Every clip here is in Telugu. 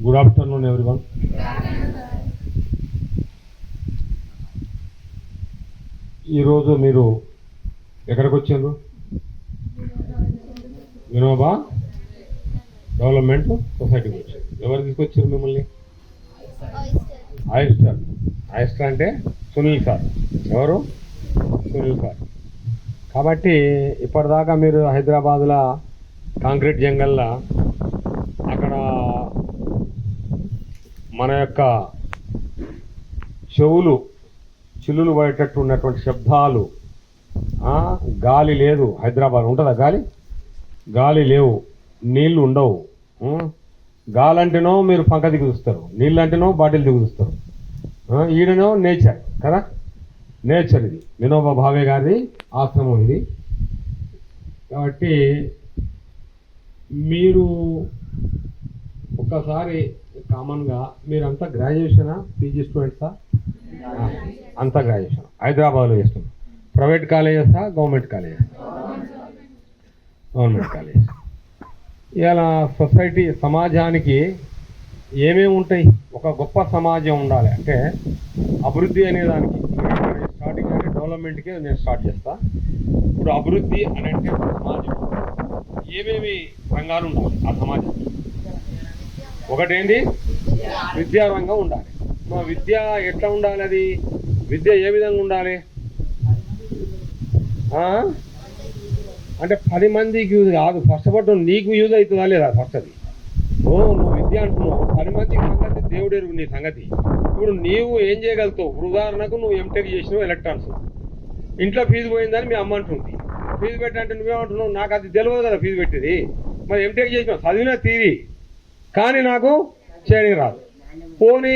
Good afternoon everyone. ఈరోజు మీరు ఎక్కడికి వచ్చారు? వినోబా డెవలప్మెంట్ సొసైటీకి వచ్చారు. ఎవరు తీసుకొచ్చారు మిమ్మల్ని? ఆయిస్టర్. ఆయిస్టర్ అంటే సునీల్ సార్. ఎవరు? సునీల్ సార్. కాబట్టి ఇప్పటిదాకా మీరు హైదరాబాద్లో కాంక్రీట్ జంగల్లో అక్కడ మన యొక్క చెవులు చిల్లులు పడేటట్టు ఉన్నటువంటి శబ్దాలు, గాలి లేదు. హైదరాబాద్ ఉంటుందా గాలి? గాలి లేవు, నీళ్లు ఉండవు. గాలి అంటేనో మీరు పంక దిగి చూస్తారు, నీళ్ళు అంటేనో బాటిల్ దిగి చూస్తారు. ఈడనో నేచర్ కదా, నేచర్. ఇది వినోబా భావే గారిది ఆశ్రమం ఇది. కాబట్టి మీరు ఒక్కసారి కామన్గా మీరంతా గ్రాడ్యుయేషనా, పీజీ స్టూడెంట్సా? అంతా గ్రాడ్యుయేషన్. హైదరాబాద్లో చేస్తున్నాం. ప్రైవేట్ కాలేజెసా, గవర్నమెంట్ కాలేజెస్? Government college. ఇలా సొసైటీ సమాజానికి ఏమేమి ఉంటాయి? ఒక గొప్ప సమాజం ఉండాలి అంటే అభివృద్ధి అనేదానికి స్టార్టింగ్ అంటే డెవలప్మెంట్కి నేను స్టార్ట్ చేస్తా. ఇప్పుడు అభివృద్ధి అని అంటే సమాజం ఏమేమి రంగాలు ఉండాలి ఆ సమాజం? ఒకటేంటి? విద్యారంగం ఉండాలి. మా విద్య ఎట్లా ఉండాలి? అది విద్య ఏ విధంగా ఉండాలి అంటే 10 మందికి యూజ్ కాదు. ఫస్ట్ ఆఫ్ ఆల్ నీకు యూజ్ అవుతుందా లేదా? ఫస్ట్ అది నువ్వు విద్య అంటున్నావు, 10 మందికి సంగతి దేవుడు ఎరుగు నీ సంగతి. ఇప్పుడు నీవు ఏం చేయగలుగుతావు? ఉదాహరణకు నువ్వు ఎంటెక్ చేసినావు ఎలక్ట్రానిక్స్, ఇంట్లో ఫీజు పోయిందని మీ అమ్మ అంటుంది. ఫీజు పెట్టంటే నువ్వేమంటున్నావు? నాకు అది తెలియదు కదా ఫీజు పెట్టేది. మరి ఎంటెక్ చేసినావు, చదివినా తీరి, కానీ నాకు చేయడానికి రాదు. పోనీ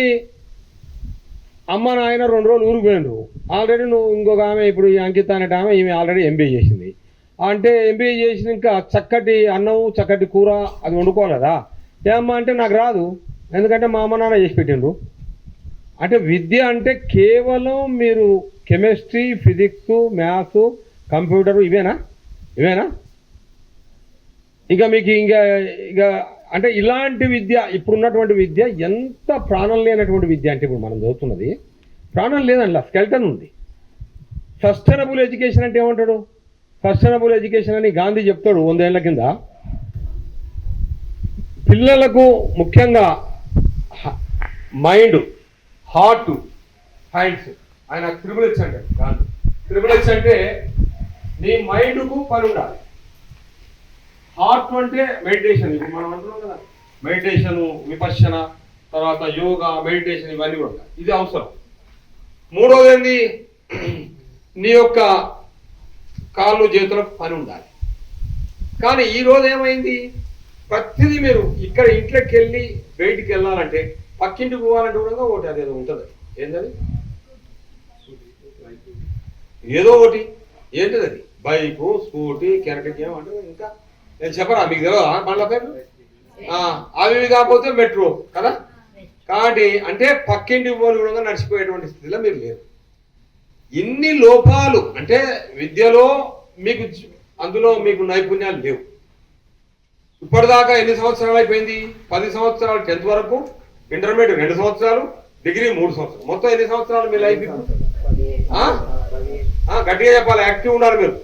అమ్మ నాయన 2 రోజులు ఊరికి పోయినరు. ఆల్రెడీ నువ్వు ఇంకొక ఆమె, ఇప్పుడు ఈ అంకిత అనేట ఆమె, ఈమె ఆల్రెడీ ఎంబీఏ చేసింది. అంటే ఎంబీఏ చేసినాక చక్కటి అన్నం చక్కటి కూర అది వండుకోవాలి కదా. ఏమమ్మా అంటే నాకు రాదు, ఎందుకంటే మా అమ్మ నాన్న చేసి పెట్టిండ్రు. అంటే విద్య అంటే కేవలం మీరు కెమిస్ట్రీ, ఫిజిక్స్, మ్యాథ్స్, కంప్యూటరు ఇవేనా? ఇంకా మీకు ఇక అంటే ఇలాంటి విద్య ఇప్పుడున్నటువంటి విద్య ఎంత ప్రాణం లేనటువంటి విద్య అంటే ఇప్పుడు మనం చదువుతున్నది ప్రాణం లేదండి, స్కెల్టన్ ఉంది. సస్టైనబుల్ ఎడ్యుకేషన్ అంటే ఏమంటాడు? సస్టైనబుల్ ఎడ్యుకేషన్ అని గాంధీ చెప్తాడు 100 ఏళ్ల కింద. పిల్లలకు ముఖ్యంగా మైండ్, హార్ట్, హ్యాండ్స్. ఆయన త్రిబుల్ అంటాడు గాంధీ. త్రిబుల్ అంటే నీ మైండ్కు పని ఉండాలి. హార్ట్ అంటే మెడిటేషన్. ఇప్పుడు మనం అంటున్నాం కదా, మెడిటేషను, విపశ్యన, తర్వాత యోగా, మెడిటేషన్, ఇవన్నీ కూడా ఉంటాయి. ఇది అవసరం. మూడోది ఏంది? నీ యొక్క కాళ్ళు చేతులకు పని ఉండాలి. కానీ ఈరోజు ఏమైంది? ప్రతిదీ మీరు ఇక్కడ ఇంట్లోకి వెళ్ళి బయటికి వెళ్ళాలంటే, పక్కింటికి పోవాలంటే కూడా ఒకటి అదేదో ఉంటుంది. ఏంటది? ఏదో ఒకటి. ఏంటిది అది? బైకు, స్కూటీ, కెనటికి ఏమంటారు ఇంకా నేను చెప్పరా మీకు తెలియదా బండ్ల పేరు? అవి కాకపోతే మెట్రో కదా. కాబట్టి అంటే పక్కింటి పోలు కూడా నడిచిపోయేటువంటి స్థితిలో మీరు లేరు. ఇన్ని లోపాలు అంటే విద్యలో మీకు, అందులో మీకు నైపుణ్యాలు లేవు. ఇప్పటిదాకా ఎన్ని సంవత్సరాలు అయిపోయింది? 10 సంవత్సరాలు 10th వరకు, ఇంటర్మీడియట్ 2 సంవత్సరాలు, డిగ్రీ 3 సంవత్సరాలు, మొత్తం ఎన్ని సంవత్సరాలు మీ లైఫ్? గట్టిగా చెప్పాలి, యాక్టివ్ ఉండాలి మీరు.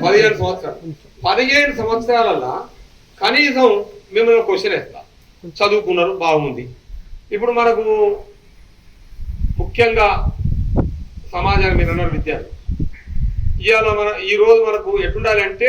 15 సంవత్సరాలు. 15 సంవత్సరాలల్లా కనీసం మిమ్మల్ని క్వశ్చన్ వేస్తా, చదువుకున్నారు బాగుంది. ఇప్పుడు మనకు ముఖ్యంగా సమాజానికి మీరు అన్నారు విద్యార్థి, ఇవాళ ఈరోజు మనకు ఎట్లుండాలి అంటే